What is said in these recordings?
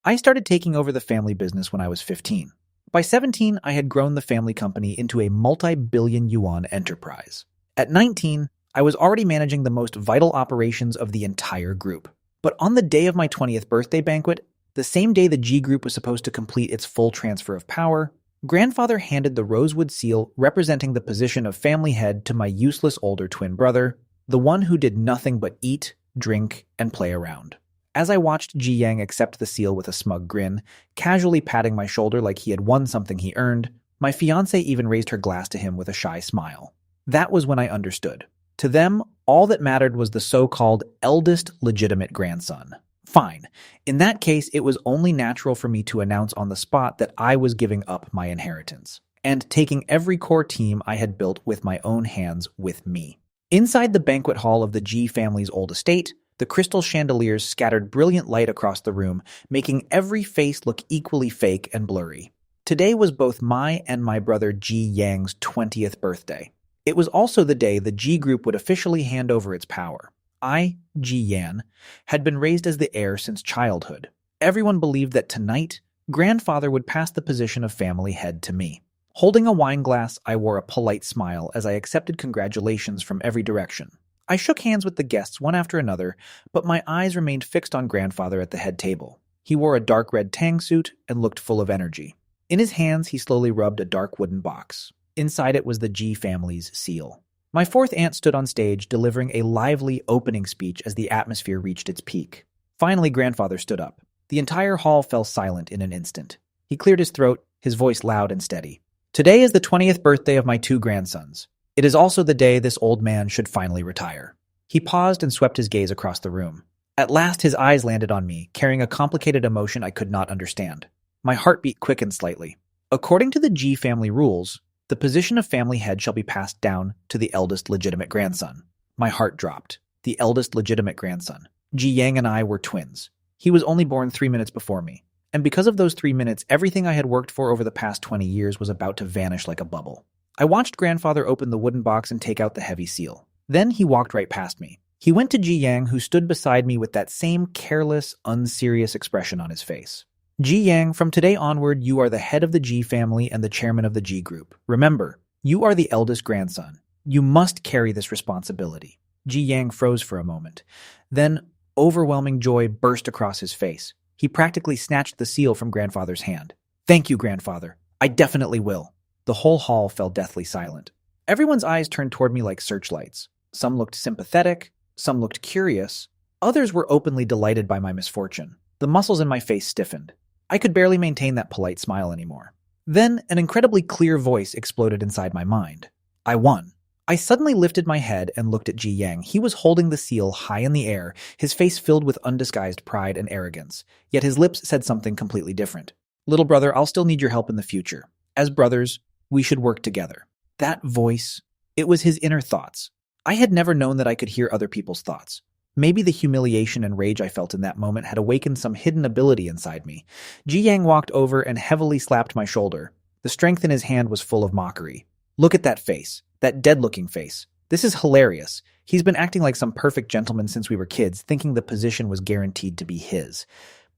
I started taking over the family business when I was 15. By 17, I had grown the family company into a multi-billion-yuan enterprise. At 19, I was already managing the most vital operations of the entire group. But on the day of my 20th birthday banquet, the same day the G Group was supposed to complete its full transfer of power, grandfather handed the rosewood seal representing the position of family head to my useless older twin brother, the one who did nothing but eat, drink, and play around. As I watched Ji Yang accept the seal with a smug grin, casually patting my shoulder like he had won something he earned, my fiancée even raised her glass to him with a shy smile. That was when I understood. To them, all that mattered was the so-called eldest legitimate grandson. Fine. In that case, it was only natural for me to announce on the spot that I was giving up my inheritance and taking every core team I had built with my own hands with me. Inside the banquet hall of the G family's old estate, the crystal chandeliers scattered brilliant light across the room, making every face look equally fake and blurry. Today was both my and my brother Ji Yang's 20th birthday. It was also the day the G Group would officially hand over its power. I, Ji Yan, had been raised as the heir since childhood. Everyone believed that tonight, grandfather would pass the position of family head to me. Holding a wine glass, I wore a polite smile as I accepted congratulations from every direction. I shook hands with the guests one after another, but my eyes remained fixed on grandfather at the head table. He wore a dark red tang suit and looked full of energy. In his hands, he slowly rubbed a dark wooden box. Inside it was the G family's seal. My fourth aunt stood on stage, delivering a lively opening speech as the atmosphere reached its peak. Finally, grandfather stood up. The entire hall fell silent in an instant. He cleared his throat, his voice loud and steady. Today is the 20th birthday of my two grandsons. It is also the day this old man should finally retire. He paused and swept his gaze across the room. At last, his eyes landed on me, carrying a complicated emotion I could not understand. My heartbeat quickened slightly. According to the G family rules, the position of family head shall be passed down to the eldest legitimate grandson. My heart dropped. The eldest legitimate grandson. Ji Yang and I were twins. He was only born 3 minutes before me. And because of those 3 minutes, everything I had worked for over the past 20 years was about to vanish like a bubble. I watched grandfather open the wooden box and take out the heavy seal. Then he walked right past me. He went to Ji Yang, who stood beside me with that same careless, unserious expression on his face. Ji Yang, from today onward, you are the head of the G family and the chairman of the G Group. Remember, you are the eldest grandson. You must carry this responsibility. Ji Yang froze for a moment. Then, overwhelming joy burst across his face. He practically snatched the seal from grandfather's hand. Thank you, grandfather. I definitely will. The whole hall fell deathly silent. Everyone's eyes turned toward me like searchlights. Some looked sympathetic, some looked curious. Others were openly delighted by my misfortune. The muscles in my face stiffened. I could barely maintain that polite smile anymore. Then, an incredibly clear voice exploded inside my mind. I won. I suddenly lifted my head and looked at Ji Yang. He was holding the seal high in the air, his face filled with undisguised pride and arrogance. Yet his lips said something completely different. Little brother, I'll still need your help in the future. As brothers, we should work together. That voice, it was his inner thoughts. I had never known that I could hear other people's thoughts. Maybe the humiliation and rage I felt in that moment had awakened some hidden ability inside me. Ji Yang walked over and heavily slapped my shoulder. The strength in his hand was full of mockery. Look at that face, that dead-looking face. This is hilarious. He's been acting like some perfect gentleman since we were kids, thinking the position was guaranteed to be his.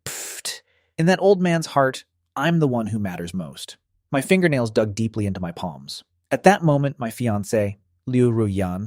Pfft. In that old man's heart, I'm the one who matters most. My fingernails dug deeply into my palms. At that moment, my fiancée, Liu Ruyan,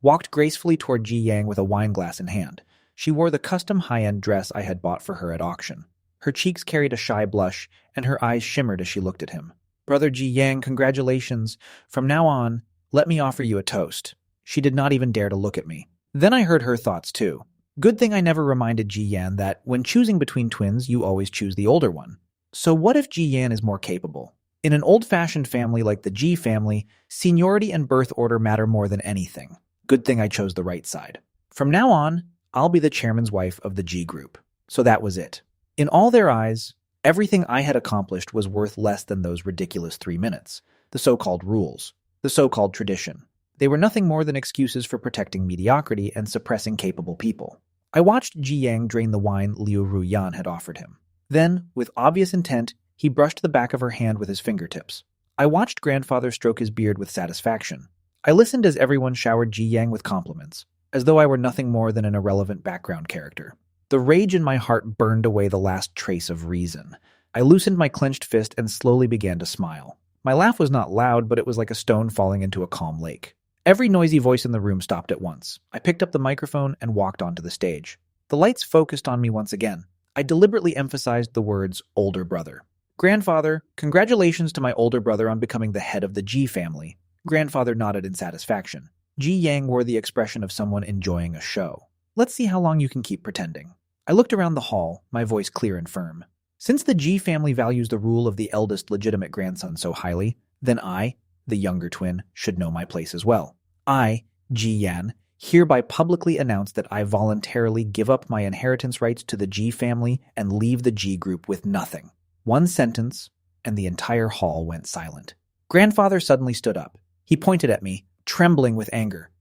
walked gracefully toward Ji Yang with a wine glass in hand. She wore the custom high-end dress I had bought for her at auction. Her cheeks carried a shy blush, and her eyes shimmered as she looked at him. Brother Ji Yang, congratulations. From now on, let me offer you a toast. She did not even dare to look at me. Then I heard her thoughts too. Good thing I never reminded Ji Yan that when choosing between twins, you always choose the older one. So what if Ji Yan is more capable? In an old-fashioned family like the G family, seniority and birth order matter more than anything. Good thing I chose the right side. From now on, I'll be the chairman's wife of the G Group. So that was it. In all their eyes, everything I had accomplished was worth less than those ridiculous 3 minutes. The so-called rules. The so-called tradition. They were nothing more than excuses for protecting mediocrity and suppressing capable people. I watched Ji Yang drain the wine Liu Ruyan had offered him. Then, with obvious intent, he brushed the back of her hand with his fingertips. I watched grandfather stroke his beard with satisfaction. I listened as everyone showered Ji Yang with compliments, as though I were nothing more than an irrelevant background character. The rage in my heart burned away the last trace of reason. I loosened my clenched fist and slowly began to smile. My laugh was not loud, but it was like a stone falling into a calm lake. Every noisy voice in the room stopped at once. I picked up the microphone and walked onto the stage. The lights focused on me once again. I deliberately emphasized the words older brother. Grandfather, congratulations to my older brother on becoming the head of the G family. Grandfather nodded in satisfaction. Ji Yang wore the expression of someone enjoying a show. Let's see how long you can keep pretending. I looked around the hall, my voice clear and firm. Since the G family values the rule of the eldest legitimate grandson so highly, then I, the younger twin, should know my place as well. I, Ji Yan, hereby publicly announce that I voluntarily give up my inheritance rights to the G family and leave the G group with nothing. One sentence, and the entire hall went silent. Grandfather suddenly stood up. He pointed at me, trembling with anger.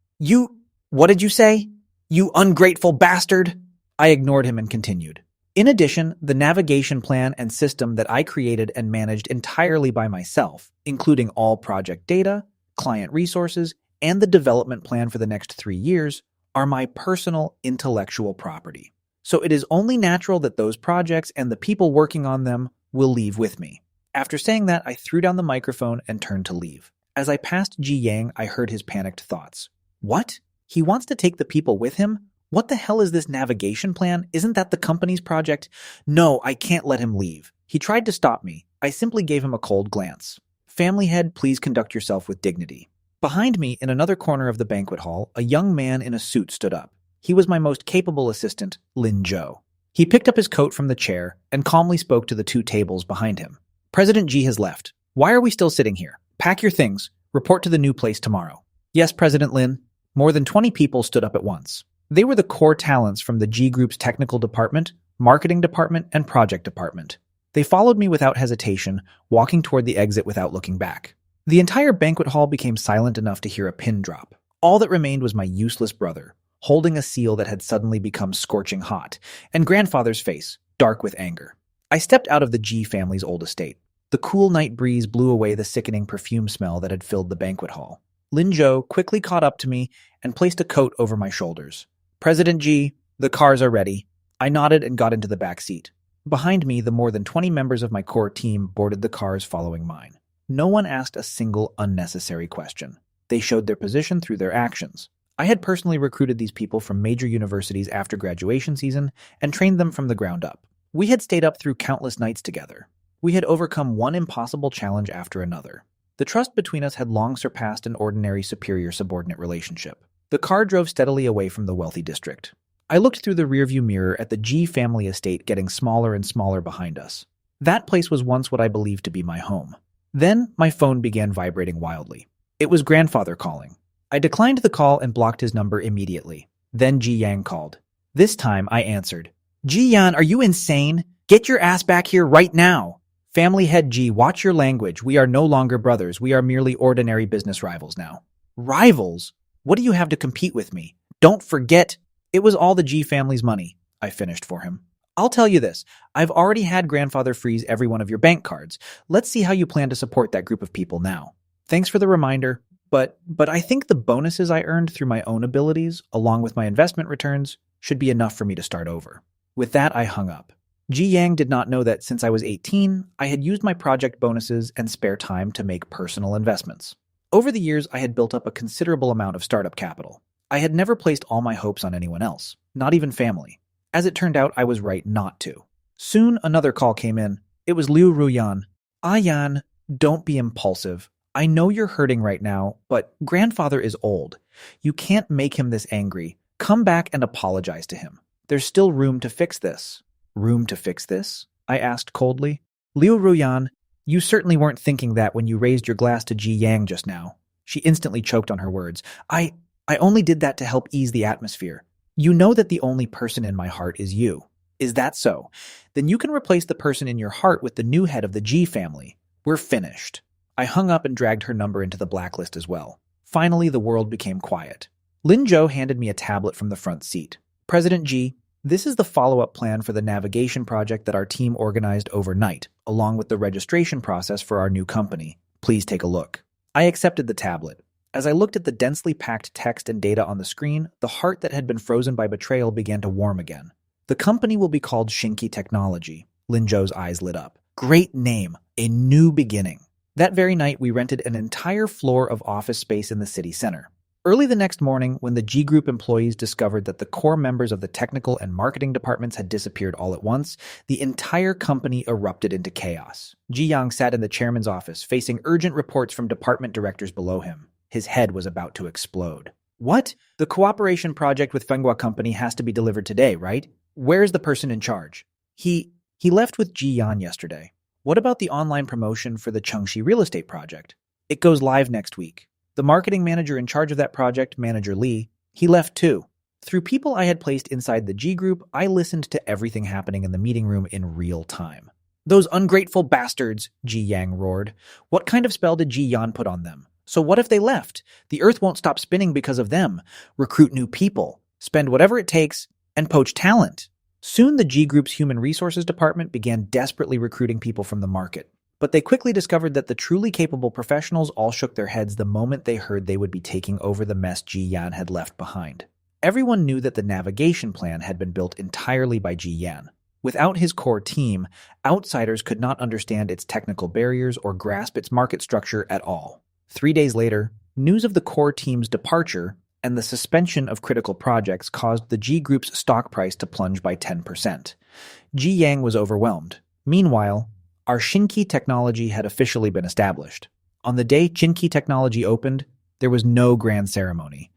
What did you say? You ungrateful bastard! I ignored him and continued. In addition, the navigation plan and system that I created and managed entirely by myself, including all project data, client resources, and the development plan for the next 3 years, are my personal intellectual property. So it is only natural that those projects and the people working on them will leave with me. After saying that, I threw down the microphone and turned to leave. As I passed Ji Yang, I heard his panicked thoughts. What? He wants to take the people with him? What the hell is this navigation plan? Isn't that the company's project? No, I can't let him leave. He tried to stop me. I simply gave him a cold glance. Family head, please conduct yourself with dignity. Behind me, in another corner of the banquet hall, a young man in a suit stood up. He was my most capable assistant, Lin Zhou. He picked up his coat from the chair and calmly spoke to the 2 tables behind him. President Ji has left. Why are we still sitting here? Pack your things. Report to the new place tomorrow. Yes, President Lin. More than 20 people stood up at once. They were the core talents from the G Group's technical department, marketing department, and project department. They followed me without hesitation, walking toward the exit without looking back. The entire banquet hall became silent enough to hear a pin drop. All that remained was my useless brother, holding a seal that had suddenly become scorching hot, and grandfather's face, dark with anger. I stepped out of the G family's old estate. The cool night breeze blew away the sickening perfume smell that had filled the banquet hall. Lin Zhou quickly caught up to me and placed a coat over my shoulders. President Ji, the cars are ready. I nodded and got into the back seat. Behind me, the more than 20 members of my core team boarded the cars following mine. No one asked a single unnecessary question. They showed their position through their actions. I had personally recruited these people from major universities after graduation season and trained them from the ground up. We had stayed up through countless nights together. We had overcome one impossible challenge after another. The trust between us had long surpassed an ordinary superior-subordinate relationship. The car drove steadily away from the wealthy district. I looked through the rearview mirror at the G family estate getting smaller and smaller behind us. That place was once what I believed to be my home. Then, my phone began vibrating wildly. It was grandfather calling. I declined the call and blocked his number immediately. Then Ji Yang called. This time, I answered. Ji Yan, are you insane? Get your ass back here right now! Family head G, watch your language. We are no longer brothers. We are merely ordinary business rivals now. Rivals? What do you have to compete with me? Don't forget, it was all the G family's money. I finished for him. I'll tell you this. I've already had grandfather freeze every one of your bank cards. Let's see how you plan to support that group of people now. Thanks for the reminder, but I think the bonuses I earned through my own abilities, along with my investment returns, should be enough for me to start over. With that, I hung up. Ji Yang did not know that since I was 18, I had used my project bonuses and spare time to make personal investments. Over the years, I had built up a considerable amount of startup capital. I had never placed all my hopes on anyone else, not even family. As it turned out, I was right not to. Soon, another call came in. It was Liu Ruyan. Yan, don't be impulsive. I know you're hurting right now, but grandfather is old. You can't make him this angry. Come back and apologize to him. There's still room to fix this. Room to fix this? I asked coldly. Liu Ruyan, you certainly weren't thinking that when you raised your glass to Ji Yang just now. She instantly choked on her words. I only did that to help ease the atmosphere. You know that the only person in my heart is you. Is that so? Then you can replace the person in your heart with the new head of the G family. We're finished. I hung up and dragged her number into the blacklist as well. Finally, the world became quiet. Lin Zhou handed me a tablet from the front seat. President Ji, this is the follow-up plan for the navigation project that our team organized overnight, along with the registration process for our new company. Please take a look. I accepted the tablet. As I looked at the densely packed text and data on the screen, the heart that had been frozen by betrayal began to warm again. The company will be called Shinki Technology. Lin Zhou's eyes lit up. Great name. A new beginning. That very night, we rented an entire floor of office space in the city center. Early the next morning, when the G Group employees discovered that the core members of the technical and marketing departments had disappeared all at once, the entire company erupted into chaos. Ji Yang sat in the chairman's office, facing urgent reports from department directors below him. His head was about to explode. What? The cooperation project with Fenghua Company has to be delivered today, right? Where's the person in charge? He left with Ji Yan yesterday. What about the online promotion for the Chengxi real estate project? It goes live next week. The marketing manager in charge of that project, Manager Li, he left too. Through people I had placed inside the G Group, I listened to everything happening in the meeting room in real time. Those ungrateful bastards, Ji Yang roared. What kind of spell did Ji Yan put on them? So what if they left? The earth won't stop spinning because of them. Recruit new people, spend whatever it takes, and poach talent. Soon the G Group's human resources department began desperately recruiting people from the market. But they quickly discovered that the truly capable professionals all shook their heads the moment they heard they would be taking over the mess Ji Yan had left behind. Everyone knew that the navigation plan had been built entirely by Ji Yan. Without his core team, outsiders could not understand its technical barriers or grasp its market structure at all. 3 days later, news of the core team's departure and the suspension of critical projects caused the G Group's stock price to plunge by 10%. Ji Yang was overwhelmed. Meanwhile, our Shinki Technology had officially been established. On the day Shinki Technology opened, there was no grand ceremony.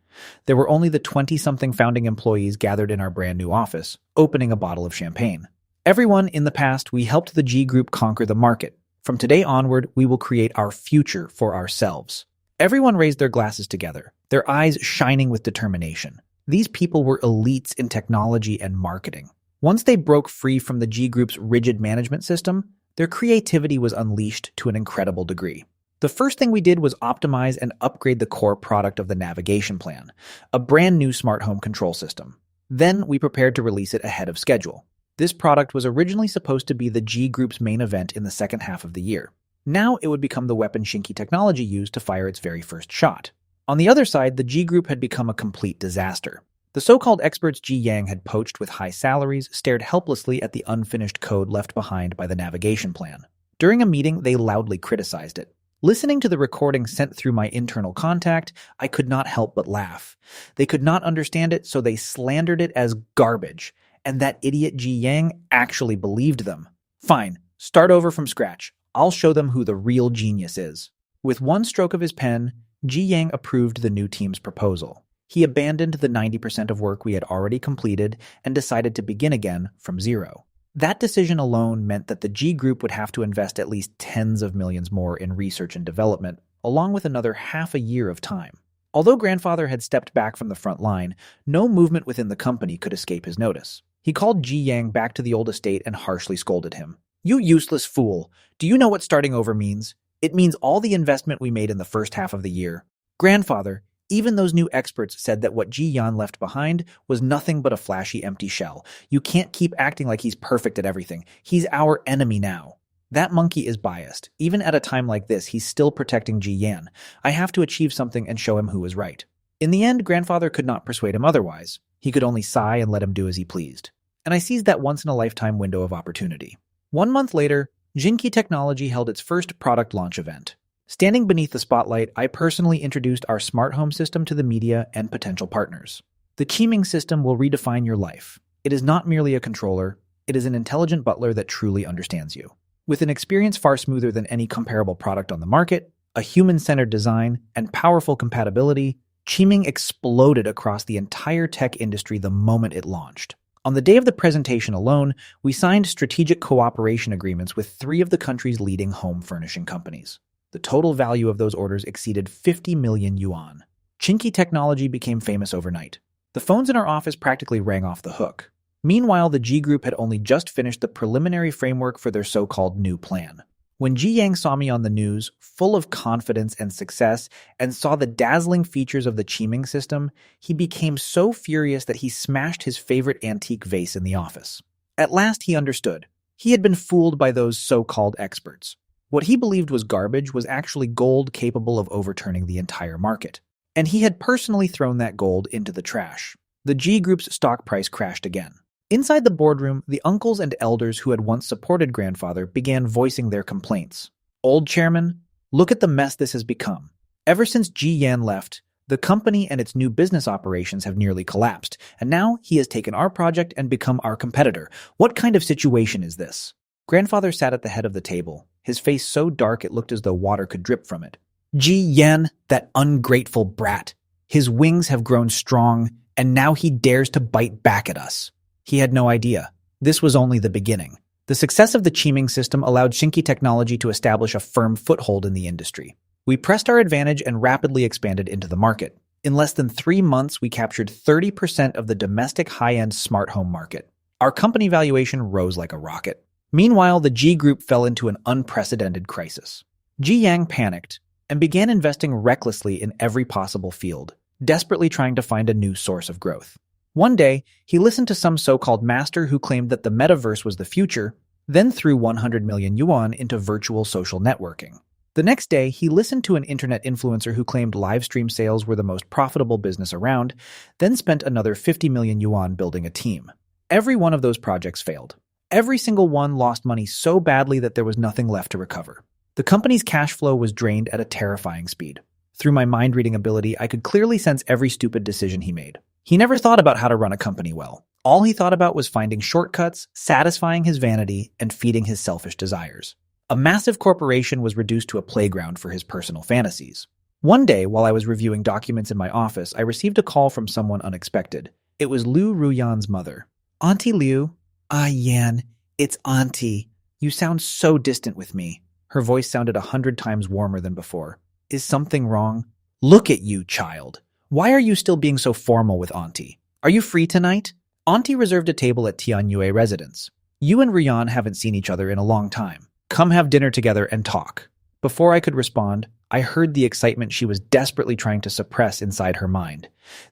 There were only the 20-something founding employees gathered in our brand new office, opening a bottle of champagne. Everyone in the past, we helped the G Group conquer the market. From today onward, we will create our future for ourselves. Everyone raised their glasses together, their eyes shining with determination. These people were elites in technology and marketing. Once they broke free from the G Group's rigid management system, their creativity was unleashed to an incredible degree. The first thing we did was optimize and upgrade the core product of the navigation plan, a brand new smart home control system. Then we prepared to release it ahead of schedule. This product was originally supposed to be the G Group's main event in the second half of the year. Now it would become the weapon Shinki Technology used to fire its very first shot. On the other side, the G Group had become a complete disaster. The so-called experts Ji Yang had poached with high salaries stared helplessly at the unfinished code left behind by the navigation plan. During a meeting, they loudly criticized it. Listening to the recording sent through my internal contact, I could not help but laugh. They could not understand it, so they slandered it as garbage. And that idiot Ji Yang actually believed them. Fine, start over from scratch. I'll show them who the real genius is. With one stroke of his pen, Ji Yang approved the new team's proposal. He abandoned the 90% of work we had already completed and decided to begin again from zero. That decision alone meant that the G Group would have to invest at least tens of millions more in research and development, along with another half a year of time. Although grandfather had stepped back from the front line, no movement within the company could escape his notice. He called Ji Yang back to the old estate and harshly scolded him. "You useless fool! Do you know what starting over means? It means all the investment we made in the first half of the year. Grandfather, even those new experts said that what Ji Yan left behind was nothing but a flashy empty shell. You can't keep acting like he's perfect at everything. He's our enemy now. That monkey is biased. Even at a time like this, he's still protecting Ji Yan. I have to achieve something and show him who is right." In the end, grandfather could not persuade him otherwise. He could only sigh and let him do as he pleased. And I seized that once-in-a-lifetime window of opportunity. 1 month later, Shinki Technology held its first product launch event. Standing beneath the spotlight, I personally introduced our smart home system to the media and potential partners. The Qiming system will redefine your life. It is not merely a controller, it is an intelligent butler that truly understands you. With an experience far smoother than any comparable product on the market, a human-centered design, and powerful compatibility, Qiming exploded across the entire tech industry the moment it launched. On the day of the presentation alone, we signed strategic cooperation agreements with 3 of the country's leading home furnishing companies. The total value of those orders exceeded 50 million yuan. Shinki Technology became famous overnight. The phones in our office practically rang off the hook. Meanwhile, the G Group had only just finished the preliminary framework for their so-called new plan. When Ji Yang saw me on the news, full of confidence and success, and saw the dazzling features of the Qiming system, he became so furious that he smashed his favorite antique vase in the office. At last he understood. He had been fooled by those so-called experts. What he believed was garbage was actually gold capable of overturning the entire market. And he had personally thrown that gold into the trash. The G Group's stock price crashed again. Inside the boardroom, the uncles and elders who had once supported grandfather began voicing their complaints. Old chairman, look at the mess this has become. Ever since Ji Yan left, the company and its new business operations have nearly collapsed, and now he has taken our project and become our competitor. What kind of situation is this? Grandfather sat at the head of the table, his face so dark it looked as though water could drip from it. Ji Yan, that ungrateful brat. His wings have grown strong, and now he dares to bite back at us. He had no idea. This was only the beginning. The success of the Qiming system allowed Xinqi Technology to establish a firm foothold in the industry. We pressed our advantage and rapidly expanded into the market. In less than 3 months, we captured 30% of the domestic high-end smart home market. Our company valuation rose like a rocket. Meanwhile, the G Group fell into an unprecedented crisis. Ji Yang panicked and began investing recklessly in every possible field, desperately trying to find a new source of growth. One day, he listened to some so-called master who claimed that the metaverse was the future, then threw 100 million yuan into virtual social networking. The next day, he listened to an internet influencer who claimed live stream sales were the most profitable business around, then spent another 50 million yuan building a team. Every one of those projects failed. Every single one lost money so badly that there was nothing left to recover. The company's cash flow was drained at a terrifying speed. Through my mind-reading ability, I could clearly sense every stupid decision he made. He never thought about how to run a company well. All he thought about was finding shortcuts, satisfying his vanity, and feeding his selfish desires. A massive corporation was reduced to a playground for his personal fantasies. One day, while I was reviewing documents in my office, I received a call from someone unexpected. It was Liu Ruyan's mother. Auntie Liu? Ah, Yan, it's Auntie. You sound so distant with me. Her voice sounded 100 times warmer than before. Is something wrong? Look at you, child. Why are you still being so formal with Auntie? Are you free tonight? Auntie reserved a table at Tianyue residence. You and Ruyan haven't seen each other in a long time. Come have dinner together and talk. Before I could respond, I heard the excitement she was desperately trying to suppress inside her mind.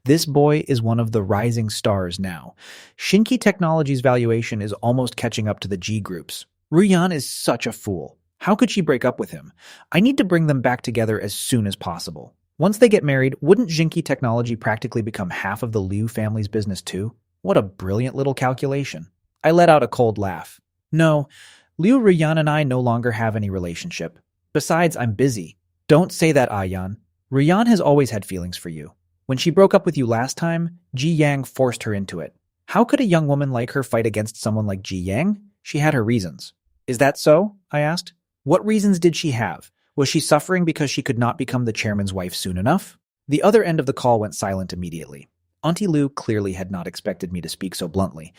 This boy is one of the rising stars now. Xinqi Technology's valuation is almost catching up to the G Group's. Ruyan is such a fool. How could she break up with him? I need to bring them back together as soon as possible. Once they get married, wouldn't Xinqi Technology practically become half of the Liu family's business too? What a brilliant little calculation. I let out a cold laugh. No, Liu Ruyan and I no longer have any relationship. Besides, I'm busy. Don't say that, Ayan. Ruyan has always had feelings for you. When she broke up with you last time, Ji Yang forced her into it. How could a young woman like her fight against someone like Ji Yang? She had her reasons. Is that so? I asked. What reasons did she have? Was she suffering because she could not become the chairman's wife soon enough? The other end of the call went silent immediately. Auntie Liu clearly had not expected me to speak so bluntly.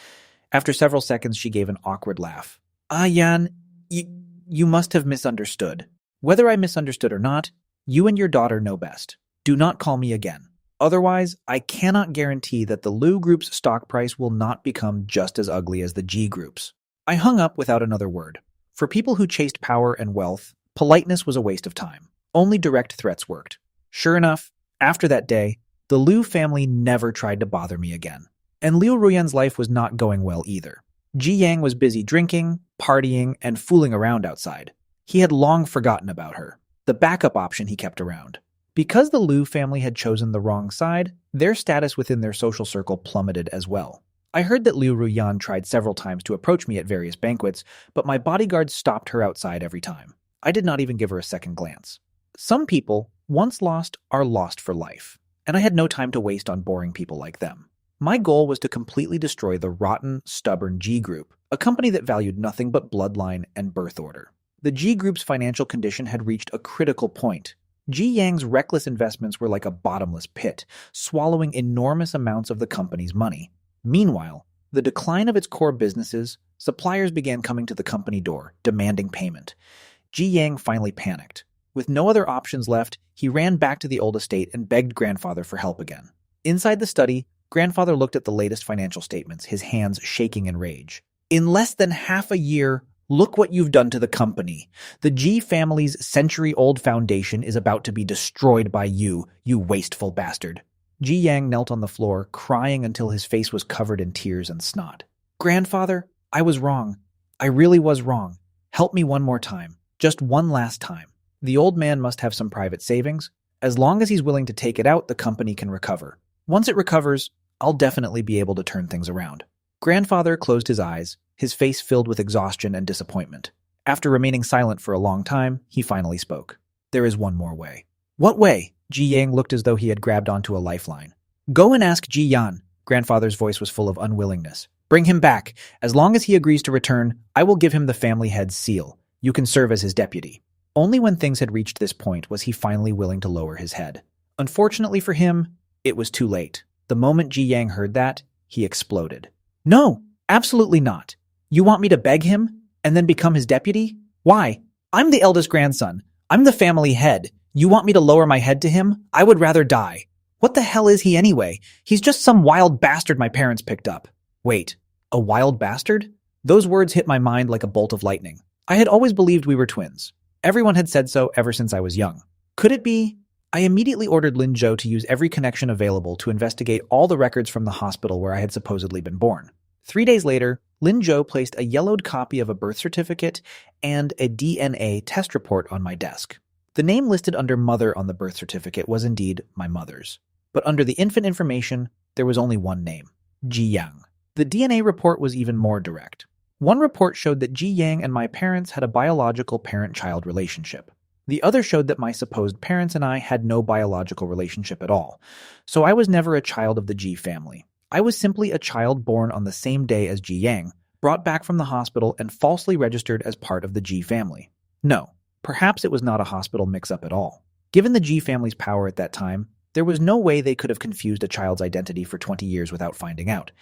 After several seconds, she gave an awkward laugh. Yan, you must have misunderstood. Whether I misunderstood or not, you and your daughter know best. Do not call me again. Otherwise, I cannot guarantee that the Liu Group's stock price will not become just as ugly as the G Group's. I hung up without another word. For people who chased power and wealth, politeness was a waste of time. Only direct threats worked. Sure enough, after that day, the Liu family never tried to bother me again. And Liu Ruyan's life was not going well either. Ji Yang was busy drinking, partying, and fooling around outside. He had long forgotten about her, the backup option he kept around. Because the Liu family had chosen the wrong side, their status within their social circle plummeted as well. I heard that Liu Ruyan tried several times to approach me at various banquets, but my bodyguards stopped her outside every time. I did not even give her a second glance. Some people, once lost, are lost for life, and I had no time to waste on boring people like them. My goal was to completely destroy the rotten, stubborn G Group, a company that valued nothing but bloodline and birth order. The G Group's financial condition had reached a critical point. Ji Yang's reckless investments were like a bottomless pit, swallowing enormous amounts of the company's money. Meanwhile, the decline of its core businesses, suppliers began coming to the company door, demanding payment. Ji Yang finally panicked. With no other options left, he ran back to the old estate and begged grandfather for help again. Inside the study, grandfather looked at the latest financial statements, his hands shaking in rage. In less than half a year, look what you've done to the company. The G family's century-old foundation is about to be destroyed by you, you wasteful bastard. Ji Yang knelt on the floor, crying until his face was covered in tears and snot. Grandfather, I was wrong. I really was wrong. Help me one more time. Just one last time. The old man must have some private savings. As long as he's willing to take it out, the company can recover. Once it recovers, I'll definitely be able to turn things around. Grandfather closed his eyes, his face filled with exhaustion and disappointment. After remaining silent for a long time, he finally spoke. There is one more way. What way? Ji Yang looked as though he had grabbed onto a lifeline. Go and ask Ji Yan. Grandfather's voice was full of unwillingness. Bring him back. As long as he agrees to return, I will give him the family head's seal. You can serve as his deputy. Only when things had reached this point was he finally willing to lower his head. Unfortunately for him, it was too late. The moment Ji Yang heard that, he exploded. No, absolutely not. You want me to beg him and then become his deputy? Why? I'm the eldest grandson. I'm the family head. You want me to lower my head to him? I would rather die. What the hell is he anyway? He's just some wild bastard my parents picked up. Wait, a wild bastard? Those words hit my mind like a bolt of lightning. I had always believed we were twins. Everyone had said so ever since I was young. Could it be? I immediately ordered Lin Zhou to use every connection available to investigate all the records from the hospital where I had supposedly been born. 3 days later, Lin Zhou placed a yellowed copy of a birth certificate and a DNA test report on my desk. The name listed under mother on the birth certificate was indeed my mother's. But under the infant information, there was only one name, Ji Yang. The DNA report was even more direct. One report showed that Ji Yang and my parents had a biological parent-child relationship. The other showed that my supposed parents and I had no biological relationship at all. So I was never a child of the Ji family. I was simply a child born on the same day as Ji Yang, brought back from the hospital and falsely registered as part of the Ji family. No, perhaps it was not a hospital mix-up at all. Given the Ji family's power at that time, there was no way they could have confused a child's identity for 20 years without finding out.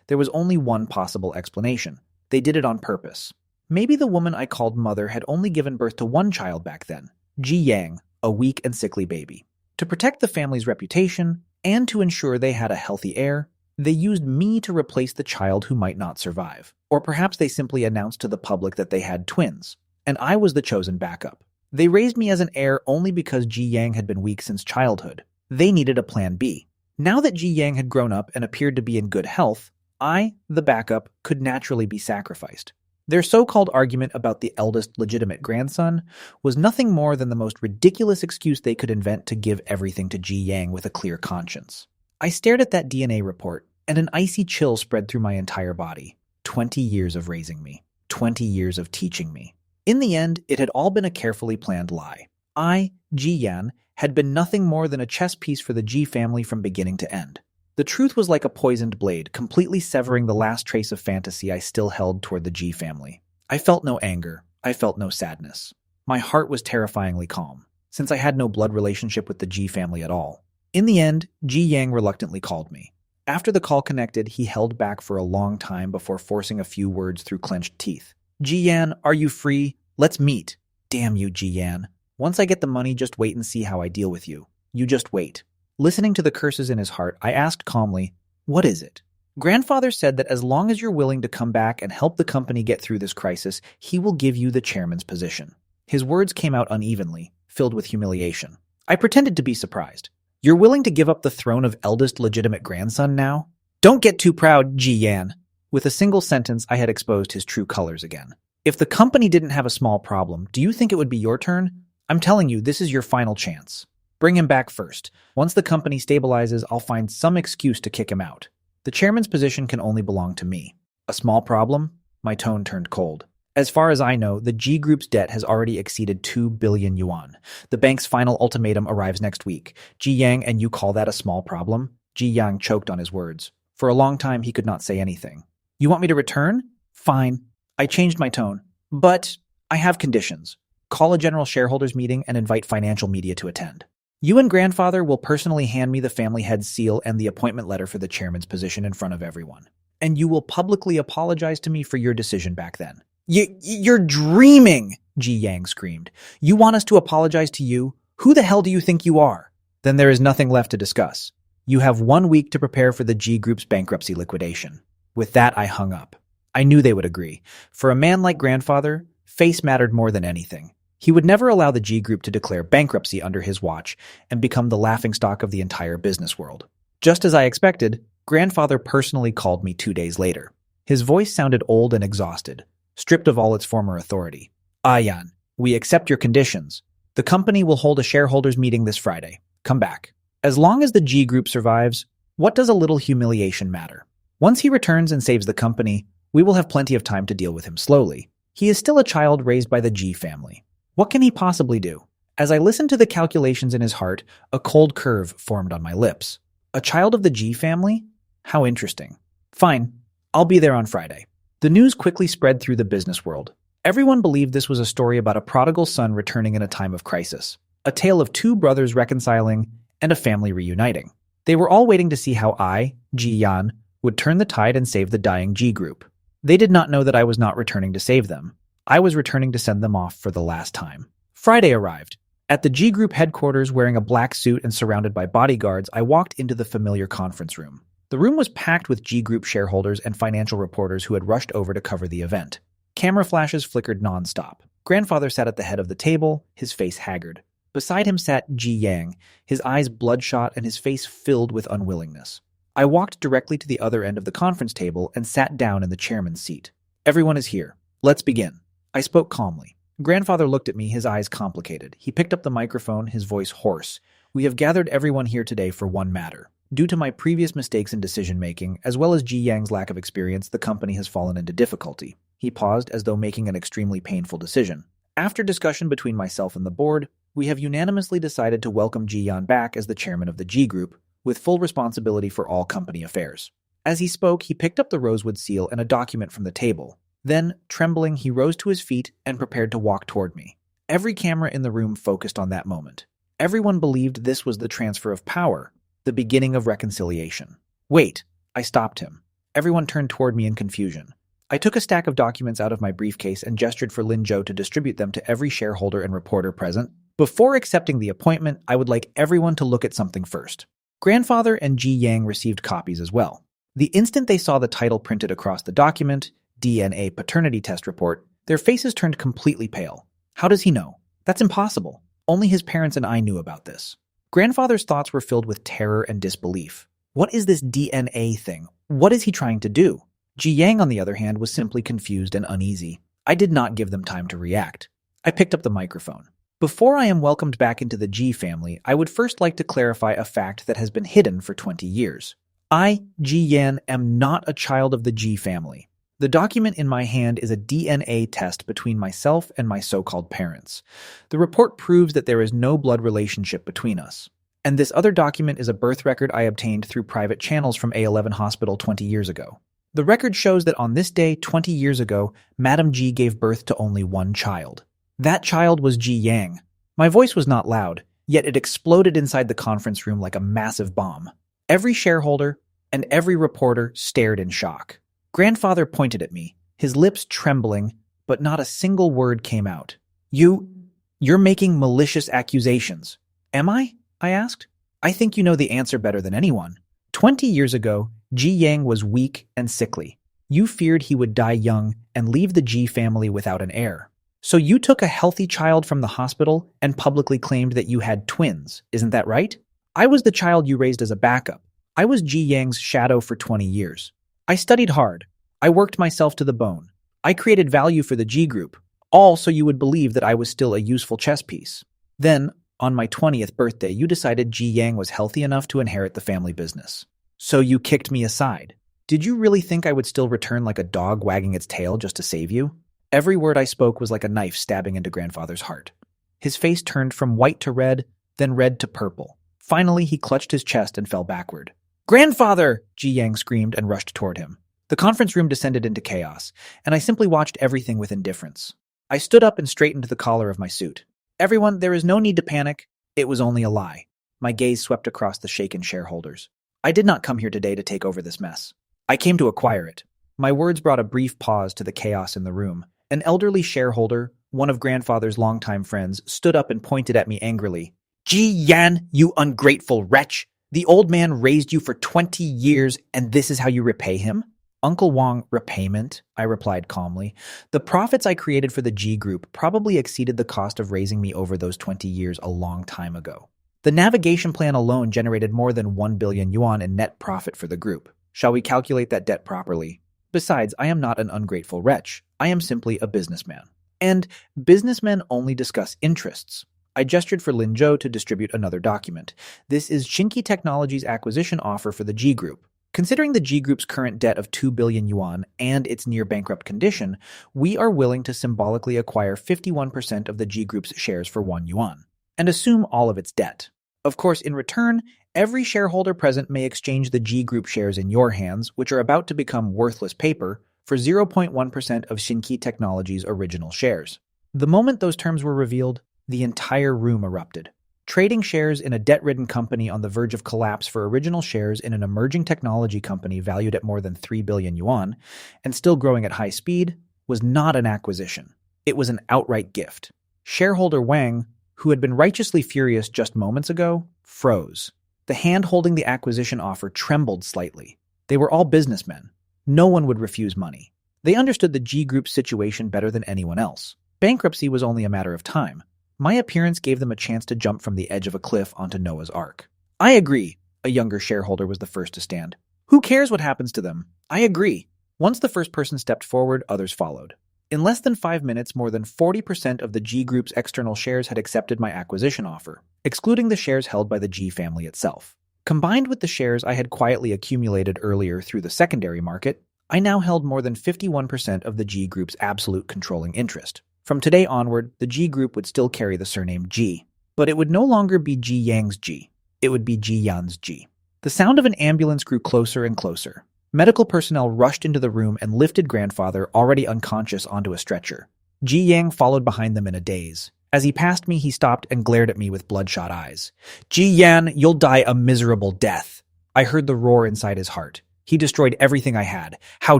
There was only one possible explanation. They did it on purpose. Maybe the woman I called mother had only given birth to one child back then, Ji Yang, a weak and sickly baby. To protect the family's reputation and to ensure they had a healthy heir, they used me to replace the child who might not survive. Or perhaps they simply announced to the public that they had twins, and I was the chosen backup. They raised me as an heir only because Ji Yang had been weak since childhood. They needed a plan B. Now that Ji Yang had grown up and appeared to be in good health, I, the backup, could naturally be sacrificed. Their so-called argument about the eldest legitimate grandson was nothing more than the most ridiculous excuse they could invent to give everything to Ji Yang with a clear conscience. I stared at that DNA report, and an icy chill spread through my entire body. 20 years of raising me. 20 years of teaching me. In the end, it had all been a carefully planned lie. I, Ji Yan, had been nothing more than a chess piece for the Ji family from beginning to end. The truth was like a poisoned blade, completely severing the last trace of fantasy I still held toward the Ji family. I felt no anger. I felt no sadness. My heart was terrifyingly calm, since I had no blood relationship with the Ji family at all. In the end, Ji Yang reluctantly called me. After the call connected, he held back for a long time before forcing a few words through clenched teeth. Ji Yan, are you free? Let's meet. Damn you, Ji Yan. Once I get the money, just wait and see how I deal with you. You just wait. Listening to the curses in his heart, I asked calmly, what is it? Grandfather said that as long as you're willing to come back and help the company get through this crisis, he will give you the chairman's position. His words came out unevenly, filled with humiliation. I pretended to be surprised. You're willing to give up the throne of eldest legitimate grandson now? Don't get too proud, Ji Yan. With a single sentence, I had exposed his true colors again. If the company didn't have a small problem, do you think it would be your turn? I'm telling you, this is your final chance. Bring him back first. Once the company stabilizes, I'll find some excuse to kick him out. The chairman's position can only belong to me. A small problem? My tone turned cold. As far as I know, the G Group's debt has already exceeded 2 billion yuan. The bank's final ultimatum arrives next week. Ji Yang, and you call that a small problem? Ji Yang choked on his words. For a long time, he could not say anything. You want me to return? Fine. I changed my tone. But I have conditions. Call a general shareholders meeting and invite financial media to attend. You and grandfather will personally hand me the family head's seal and the appointment letter for the chairman's position in front of everyone. And you will publicly apologize to me for your decision back then. You're dreaming, Ji Yang screamed. You want us to apologize to you? Who the hell do you think you are? Then there is nothing left to discuss. You have 1 week to prepare for the G Group's bankruptcy liquidation. With that, I hung up. I knew they would agree. For a man like grandfather, face mattered more than anything. He would never allow the G Group to declare bankruptcy under his watch and become the laughingstock of the entire business world. Just as I expected, grandfather personally called me 2 days later. His voice sounded old and exhausted, stripped of all its former authority. Yan, we accept your conditions. The company will hold a shareholders meeting this Friday. Come back. As long as the G Group survives, what does a little humiliation matter? Once he returns and saves the company, we will have plenty of time to deal with him slowly. He is still a child raised by the G family. What can he possibly do? As I listened to the calculations in his heart, a cold curve formed on my lips. A child of the G family? How interesting. Fine, I'll be there on Friday. The news quickly spread through the business world. Everyone believed this was a story about a prodigal son returning in a time of crisis, a tale of two brothers reconciling and a family reuniting. They were all waiting to see how I, Ji Yan, would turn the tide and save the dying G group. They did not know that I was not returning to save them. I was returning to send them off for the last time. Friday arrived. At the G Group headquarters, wearing a black suit and surrounded by bodyguards, I walked into the familiar conference room. The room was packed with G Group shareholders and financial reporters who had rushed over to cover the event. Camera flashes flickered nonstop. Grandfather sat at the head of the table, his face haggard. Beside him sat Ji Yang, his eyes bloodshot and his face filled with unwillingness. I walked directly to the other end of the conference table and sat down in the chairman's seat. Everyone is here. Let's begin. I spoke calmly. Grandfather looked at me, his eyes complicated. He picked up the microphone, his voice hoarse. We have gathered everyone here today for one matter. Due to my previous mistakes in decision-making, as well as Ji Yang's lack of experience, the company has fallen into difficulty. He paused as though making an extremely painful decision. After discussion between myself and the board, we have unanimously decided to welcome Ji Yan back as the chairman of the G Group, with full responsibility for all company affairs. As he spoke, he picked up the rosewood seal and a document from the table. Then, trembling, he rose to his feet and prepared to walk toward me. Every camera in the room focused on that moment. Everyone believed this was the transfer of power, the beginning of reconciliation. Wait, I stopped him. Everyone turned toward me in confusion. I took a stack of documents out of my briefcase and gestured for Lin Zhou to distribute them to every shareholder and reporter present. Before accepting the appointment, I would like everyone to look at something first. Grandfather and Ji Yang received copies as well. The instant they saw the title printed across the document, DNA paternity test report, their faces turned completely pale. How does he know? That's impossible. Only his parents and I knew about this. Grandfather's thoughts were filled with terror and disbelief. What is this DNA thing? What is he trying to do? Ji Yang, on the other hand, was simply confused and uneasy. I did not give them time to react. I picked up the microphone. Before I am welcomed back into the G family, I would first like to clarify a fact that has been hidden for 20 years. I, Ji Yan, am not a child of the G family. The document in my hand is a DNA test between myself and my so-called parents. The report proves that there is no blood relationship between us. And this other document is a birth record I obtained through private channels from A11 Hospital 20 years ago. The record shows that on this day, 20 years ago, Madam G gave birth to only one child. That child was Ji Yang. My voice was not loud, yet it exploded inside the conference room like a massive bomb. Every shareholder and every reporter stared in shock. Grandfather pointed at me, his lips trembling, but not a single word came out. You're making malicious accusations. Am I? I asked. I think you know the answer better than anyone. 20 years ago, Ji Yang was weak and sickly. You feared he would die young and leave the Ji family without an heir. So you took a healthy child from the hospital and publicly claimed that you had twins, isn't that right? I was the child you raised as a backup. I was Ji Yang's shadow for 20 years. I studied hard. I worked myself to the bone. I created value for the G Group, all so you would believe that I was still a useful chess piece. Then, on my 20th birthday, you decided Ji Yang was healthy enough to inherit the family business. So you kicked me aside. Did you really think I would still return like a dog wagging its tail just to save you? Every word I spoke was like a knife stabbing into Grandfather's heart. His face turned from white to red, then red to purple. Finally, he clutched his chest and fell backward. "Grandfather!" Ji Yang screamed and rushed toward him. The conference room descended into chaos, and I simply watched everything with indifference. I stood up and straightened the collar of my suit. Everyone, there is no need to panic. It was only a lie. My gaze swept across the shaken shareholders. I did not come here today to take over this mess. I came to acquire it. My words brought a brief pause to the chaos in the room. An elderly shareholder, one of Grandfather's longtime friends, stood up and pointed at me angrily. "Ji Yan, you ungrateful wretch! The old man raised you for 20 years, and this is how you repay him?" "Uncle Wong, repayment," I replied calmly. "The profits I created for the G Group probably exceeded the cost of raising me over those 20 years a long time ago. The navigation plan alone generated more than 1 billion yuan in net profit for the group. Shall we calculate that debt properly? Besides, I am not an ungrateful wretch. I am simply a businessman. And businessmen only discuss interests." I gestured for Lin Zhou to distribute another document. "This is Shinki Technologies' acquisition offer for the G Group. Considering the G Group's current debt of 2 billion yuan and its near bankrupt condition, we are willing to symbolically acquire 51% of the G Group's shares for 1 yuan and assume all of its debt. Of course, in return, every shareholder present may exchange the G Group shares in your hands, which are about to become worthless paper, for 0.1% of Xinqi Technology's original shares. The moment those terms were revealed, the entire room erupted. Trading shares in a debt-ridden company on the verge of collapse for original shares in an emerging technology company valued at more than 3 billion yuan and still growing at high speed was not an acquisition. It was an outright gift. Shareholder Wang, who had been righteously furious just moments ago, froze. The hand holding the acquisition offer trembled slightly. They were all businessmen. No one would refuse money. They understood the G Group's situation better than anyone else. Bankruptcy was only a matter of time. My appearance gave them a chance to jump from the edge of a cliff onto Noah's Ark. I agree, a younger shareholder was the first to stand. Who cares what happens to them? I agree. Once the first person stepped forward, others followed. In less than 5 minutes, more than 40% of the G Group's external shares had accepted my acquisition offer, excluding the shares held by the G family itself. Combined with the shares I had quietly accumulated earlier through the secondary market, I now held more than 51% of the G Group's absolute controlling interest. From today onward, the G Group would still carry the surname G, but it would no longer be Ji Yang's G. It would be Ji Yan's G. The sound of an ambulance grew closer and closer. Medical personnel rushed into the room and lifted grandfather, already unconscious, onto a stretcher. Ji Yang followed behind them in a daze. As he passed me, he stopped and glared at me with bloodshot eyes. Ji Yan, you'll die a miserable death. I heard the roar inside his heart. He destroyed everything I had. How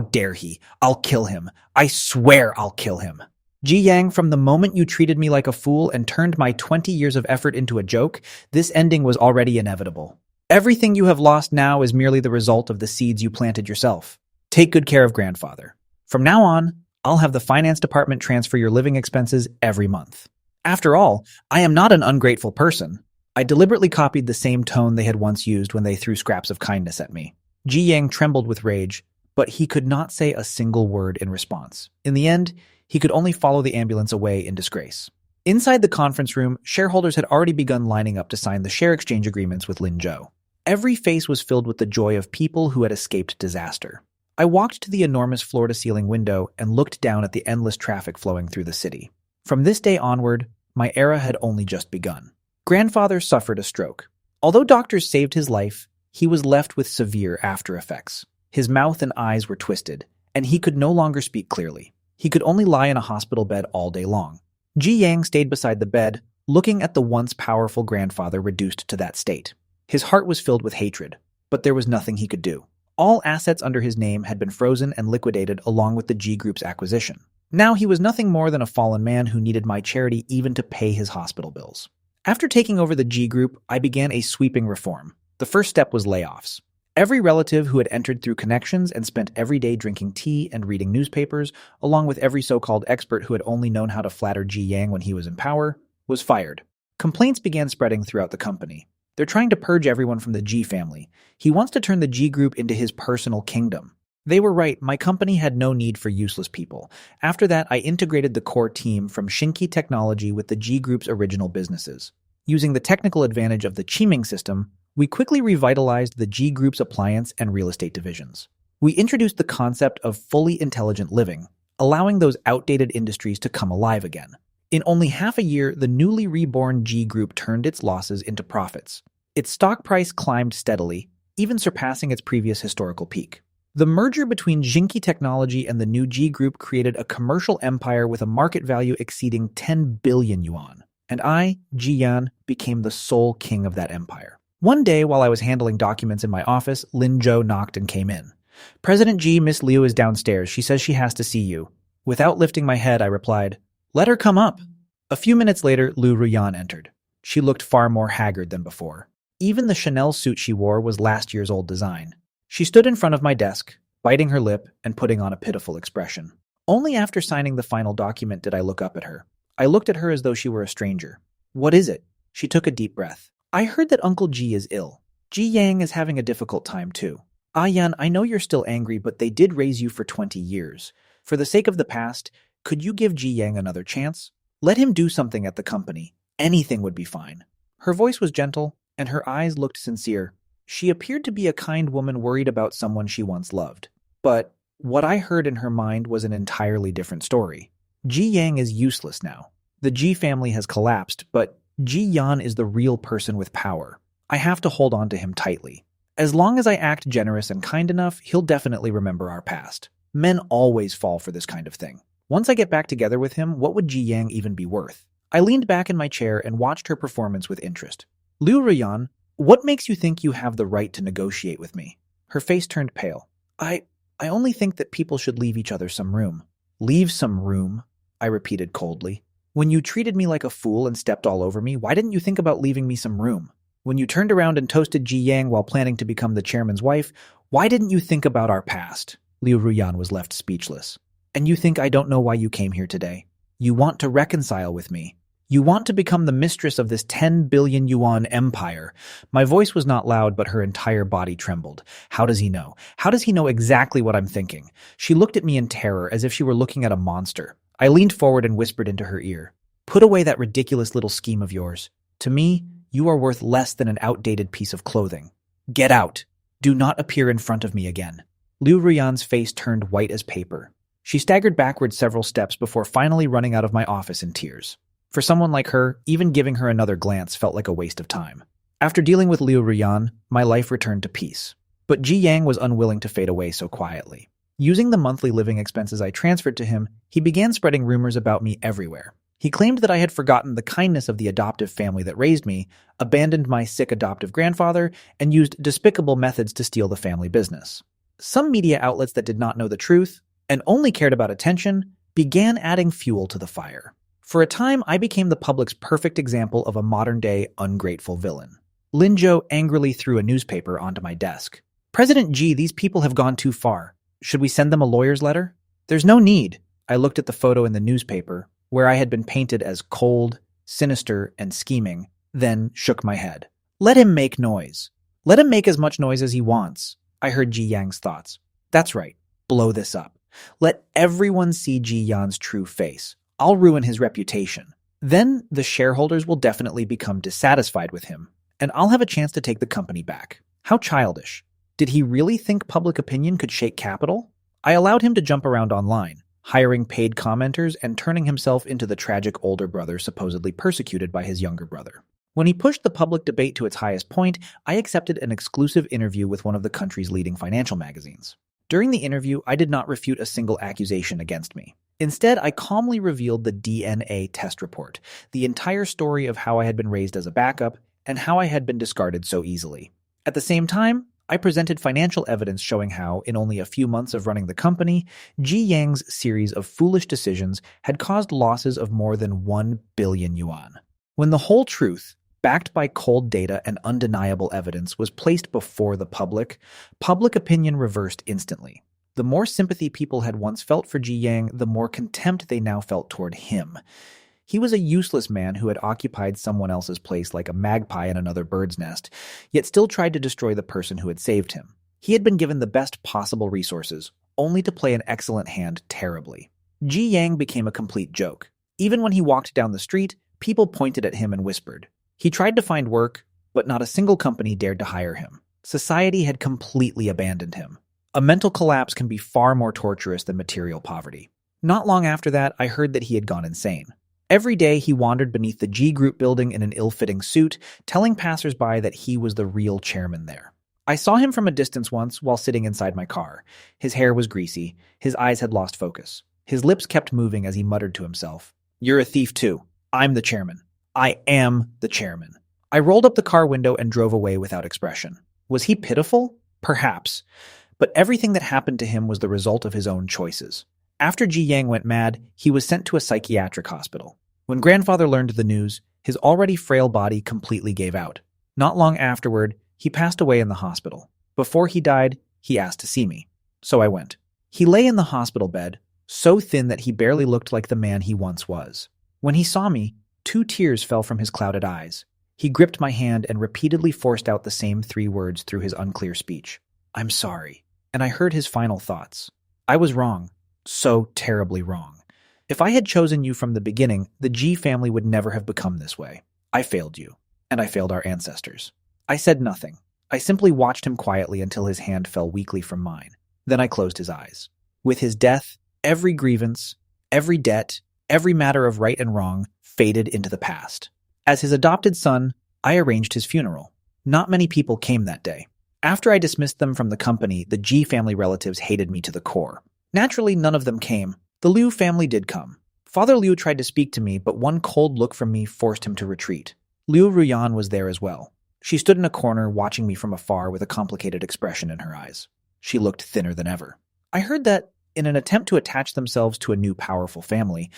dare he? I'll kill him. I swear I'll kill him. Ji Yang, from the moment you treated me like a fool and turned my 20 years of effort into a joke, this ending was already inevitable. Everything you have lost now is merely the result of the seeds you planted yourself. Take good care of grandfather. From now on, I'll have the finance department transfer your living expenses every month. After all, I am not an ungrateful person. I deliberately copied the same tone they had once used when they threw scraps of kindness at me. Ji Yang trembled with rage, but he could not say a single word in response. In the end, he could only follow the ambulance away in disgrace. Inside the conference room, shareholders had already begun lining up to sign the share exchange agreements with Lin Zhou. Every face was filled with the joy of people who had escaped disaster. I walked to the enormous floor-to-ceiling window and looked down at the endless traffic flowing through the city. From this day onward, my era had only just begun. Grandfather suffered a stroke. Although doctors saved his life, he was left with severe after effects. His mouth and eyes were twisted, and he could no longer speak clearly. He could only lie in a hospital bed all day long. Ji Yang stayed beside the bed, looking at the once powerful grandfather reduced to that state. His heart was filled with hatred, but there was nothing he could do. All assets under his name had been frozen and liquidated along with the G Group's acquisition. Now he was nothing more than a fallen man who needed my charity even to pay his hospital bills. After taking over the G Group, I began a sweeping reform. The first step was layoffs. Every relative who had entered through connections and spent every day drinking tea and reading newspapers, along with every so-called expert who had only known how to flatter Ji Yang when he was in power, was fired. Complaints began spreading throughout the company. They're trying to purge everyone from the G family. He wants to turn the G Group into his personal kingdom. They were right, my company had no need for useless people. After that, I integrated the core team from Xinqi Technology with the G Group's original businesses. Using the technical advantage of the Qiming system, we quickly revitalized the G Group's appliance and real estate divisions. We introduced the concept of fully intelligent living, allowing those outdated industries to come alive again. In only half a year, the newly reborn G Group turned its losses into profits. Its stock price climbed steadily, even surpassing its previous historical peak. The merger between Xinqi Technology and the new G Group created a commercial empire with a market value exceeding 10 billion yuan, and I, Ji Yan, became the sole king of that empire. One day, while I was handling documents in my office, Lin Zhou knocked and came in. President Ji, Miss Liu is downstairs. She says she has to see you. Without lifting my head, I replied, "Let her come up." A few minutes later, Liu Ruyan entered. She looked far more haggard than before. Even the Chanel suit she wore was last year's old design. She stood in front of my desk, biting her lip and putting on a pitiful expression. Only after signing the final document did I look up at her. I looked at her as though she were a stranger. "What is it?" She took a deep breath. "I heard that Uncle Ji is ill. Ji Yang is having a difficult time too. Ah Yan, I know you're still angry, but they did raise you for 20 years. For the sake of the past, could you give Ji Yang another chance? Let him do something at the company. Anything would be fine." Her voice was gentle, and her eyes looked sincere. She appeared to be a kind woman worried about someone she once loved. But what I heard in her mind was an entirely different story. Ji Yang is useless now. The Ji family has collapsed, but Ji Yan is the real person with power. I have to hold on to him tightly. As long as I act generous and kind enough, he'll definitely remember our past. Men always fall for this kind of thing. Once I get back together with him, what would Ji Yang even be worth? I leaned back in my chair and watched her performance with interest. Liu Ruyan, what makes you think you have the right to negotiate with me? Her face turned pale. I only think that people should leave each other some room. Leave some room, I repeated coldly. When you treated me like a fool and stepped all over me, why didn't you think about leaving me some room? When you turned around and toasted Ji Yang while planning to become the chairman's wife, why didn't you think about our past? Liu Ruyan was left speechless. And you think I don't know why you came here today? You want to reconcile with me. You want to become the mistress of this 10 billion yuan empire. My voice was not loud, but her entire body trembled. How does he know? How does he know exactly what I'm thinking? She looked at me in terror, as if she were looking at a monster. I leaned forward and whispered into her ear. Put away that ridiculous little scheme of yours. To me, you are worth less than an outdated piece of clothing. Get out. Do not appear in front of me again. Liu Ruyan's face turned white as paper. She staggered backward several steps before finally running out of my office in tears. For someone like her, even giving her another glance felt like a waste of time. After dealing with Liu Ruyan, my life returned to peace. But Ji Yang was unwilling to fade away so quietly. Using the monthly living expenses I transferred to him, he began spreading rumors about me everywhere. He claimed that I had forgotten the kindness of the adoptive family that raised me, abandoned my sick adoptive grandfather, and used despicable methods to steal the family business. Some media outlets that did not know the truth, and only cared about attention, began adding fuel to the fire. For a time, I became the public's perfect example of a modern-day ungrateful villain. Lin Zhou angrily threw a newspaper onto my desk. President Ji, these people have gone too far. Should we send them a lawyer's letter? There's no need. I looked at the photo in the newspaper, where I had been painted as cold, sinister, and scheming, then shook my head. Let him make noise. Let him make as much noise as he wants. I heard Ji Yang's thoughts. That's right. Blow this up. Let everyone see Ji Yan's true face. I'll ruin his reputation. Then the shareholders will definitely become dissatisfied with him, and I'll have a chance to take the company back. How childish. Did he really think public opinion could shake capital? I allowed him to jump around online, hiring paid commenters and turning himself into the tragic older brother supposedly persecuted by his younger brother. When he pushed the public debate to its highest point, I accepted an exclusive interview with one of the country's leading financial magazines. During the interview, I did not refute a single accusation against me. Instead, I calmly revealed the DNA test report, the entire story of how I had been raised as a backup, and how I had been discarded so easily. At the same time, I presented financial evidence showing how, in only a few months of running the company, Ji Yang's series of foolish decisions had caused losses of more than 1 billion yuan. When the whole truth, backed by cold data and undeniable evidence, was placed before the public opinion reversed instantly. The more sympathy people had once felt for Ji Yang, the more contempt they now felt toward him. He was a useless man who had occupied someone else's place like a magpie in another bird's nest, yet still tried to destroy the person who had saved him. He had been given the best possible resources, only to play an excellent hand terribly. Ji Yang became a complete joke. Even when he walked down the street, people pointed at him and whispered. He tried to find work, but not a single company dared to hire him. Society had completely abandoned him. A mental collapse can be far more torturous than material poverty. Not long after that, I heard that he had gone insane. Every day, he wandered beneath the G Group building in an ill-fitting suit, telling passersby that he was the real chairman there. I saw him from a distance once while sitting inside my car. His hair was greasy. His eyes had lost focus. His lips kept moving as he muttered to himself. You're a thief too. I'm the chairman. I am the chairman. I rolled up the car window and drove away without expression. Was he pitiful? Perhaps. But everything that happened to him was the result of his own choices. After Ji Yang went mad, he was sent to a psychiatric hospital. When grandfather learned the news, his already frail body completely gave out. Not long afterward, he passed away in the hospital. Before he died, he asked to see me. So I went. He lay in the hospital bed, so thin that he barely looked like the man he once was. When he saw me, 2 tears fell from his clouded eyes. He gripped my hand and repeatedly forced out the same 3 words through his unclear speech. I'm sorry. And I heard his final thoughts. I was wrong. So terribly wrong. If I had chosen you from the beginning, the G family would never have become this way. I failed you. And I failed our ancestors. I said nothing. I simply watched him quietly until his hand fell weakly from mine. Then I closed his eyes. With his death, every grievance, every debt, every matter of right and wrong faded into the past. As his adopted son, I arranged his funeral. Not many people came that day. After I dismissed them from the company, the G family relatives hated me to the core. Naturally, none of them came. The Liu family did come. Father Liu tried to speak to me, but one cold look from me forced him to retreat. Liu Ruyan was there as well. She stood in a corner watching me from afar with a complicated expression in her eyes. She looked thinner than ever. I heard that, in an attempt to attach themselves to a new powerful family,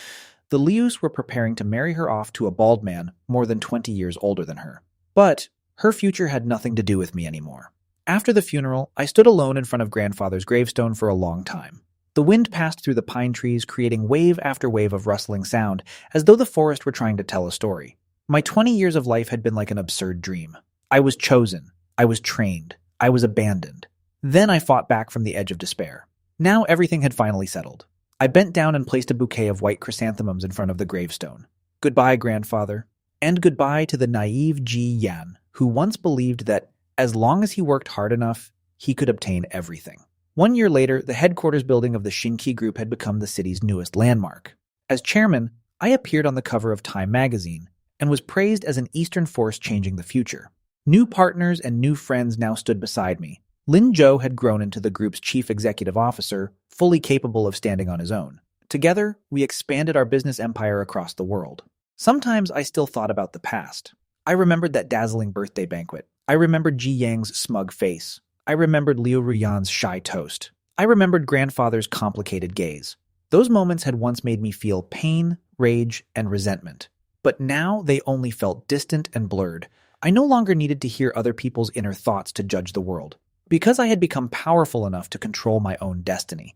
the Lius were preparing to marry her off to a bald man more than 20 years older than her. But her future had nothing to do with me anymore. After the funeral, I stood alone in front of grandfather's gravestone for a long time. The wind passed through the pine trees, creating wave after wave of rustling sound, as though the forest were trying to tell a story. My 20 years of life had been like an absurd dream. I was chosen. I was trained. I was abandoned. Then I fought back from the edge of despair. Now everything had finally settled. I bent down and placed a bouquet of white chrysanthemums in front of the gravestone. Goodbye, grandfather. And goodbye to the naive Ji Yan, who once believed that, as long as he worked hard enough, he could obtain everything. 1 year later, the headquarters building of the Xinqi Group had become the city's newest landmark. As chairman, I appeared on the cover of Time magazine and was praised as an Eastern force changing the future. New partners and new friends now stood beside me. Lin Zhou had grown into the group's chief executive officer, fully capable of standing on his own. Together, we expanded our business empire across the world. Sometimes I still thought about the past. I remembered that dazzling birthday banquet. I remembered Ji Yang's smug face. I remembered Liu Ruyan's shy toast. I remembered grandfather's complicated gaze. Those moments had once made me feel pain, rage, and resentment. But now they only felt distant and blurred. I no longer needed to hear other people's inner thoughts to judge the world. Because I had become powerful enough to control my own destiny,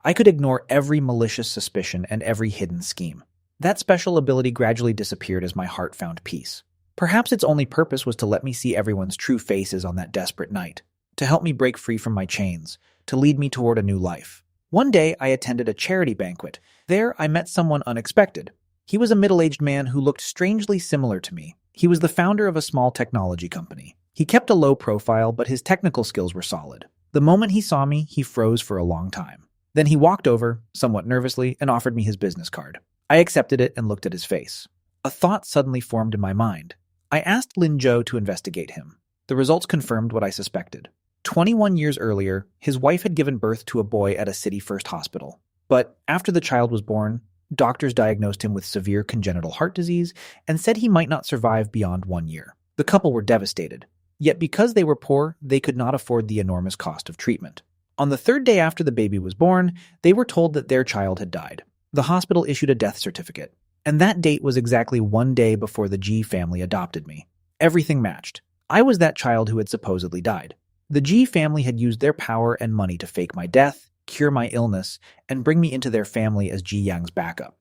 I could ignore every malicious suspicion and every hidden scheme. That special ability gradually disappeared as my heart found peace. Perhaps its only purpose was to let me see everyone's true faces on that desperate night, to help me break free from my chains, to lead me toward a new life. One day, I attended a charity banquet. There, I met someone unexpected. He was a middle-aged man who looked strangely similar to me. He was the founder of a small technology company. He kept a low profile, but his technical skills were solid. The moment he saw me, he froze for a long time. Then he walked over, somewhat nervously, and offered me his business card. I accepted it and looked at his face. A thought suddenly formed in my mind. I asked Lin Zhou to investigate him. The results confirmed what I suspected. 21 years earlier, his wife had given birth to a boy at a city-first hospital. But after the child was born, doctors diagnosed him with severe congenital heart disease and said he might not survive beyond 1 year. The couple were devastated. Yet because they were poor, they could not afford the enormous cost of treatment. On the third day after the baby was born, they were told that their child had died. The hospital issued a death certificate, and that date was exactly 1 day before the G family adopted me. Everything matched. I was that child who had supposedly died. The G family had used their power and money to fake my death, cure my illness, and bring me into their family as Ji Yang's backup.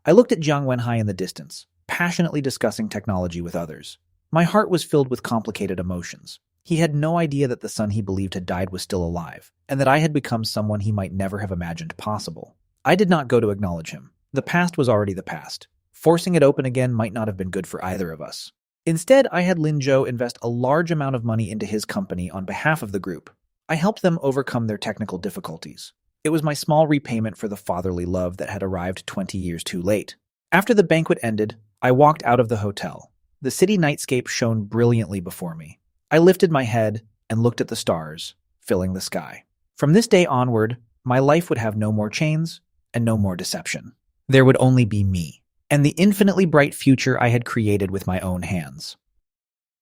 I looked at Jiang Wenhai in the distance, passionately discussing technology with others. My heart was filled with complicated emotions. He had no idea that the son he believed had died was still alive, and that I had become someone he might never have imagined possible. I did not go to acknowledge him. The past was already the past. Forcing it open again might not have been good for either of us. Instead, I had Lin Zhou invest a large amount of money into his company on behalf of the group. I helped them overcome their technical difficulties. It was my small repayment for the fatherly love that had arrived 20 years too late. After the banquet ended, I walked out of the hotel. The city nightscape shone brilliantly before me. I lifted my head and looked at the stars, filling the sky. From this day onward, my life would have no more chains and no more deception. There would only be me, and the infinitely bright future I had created with my own hands.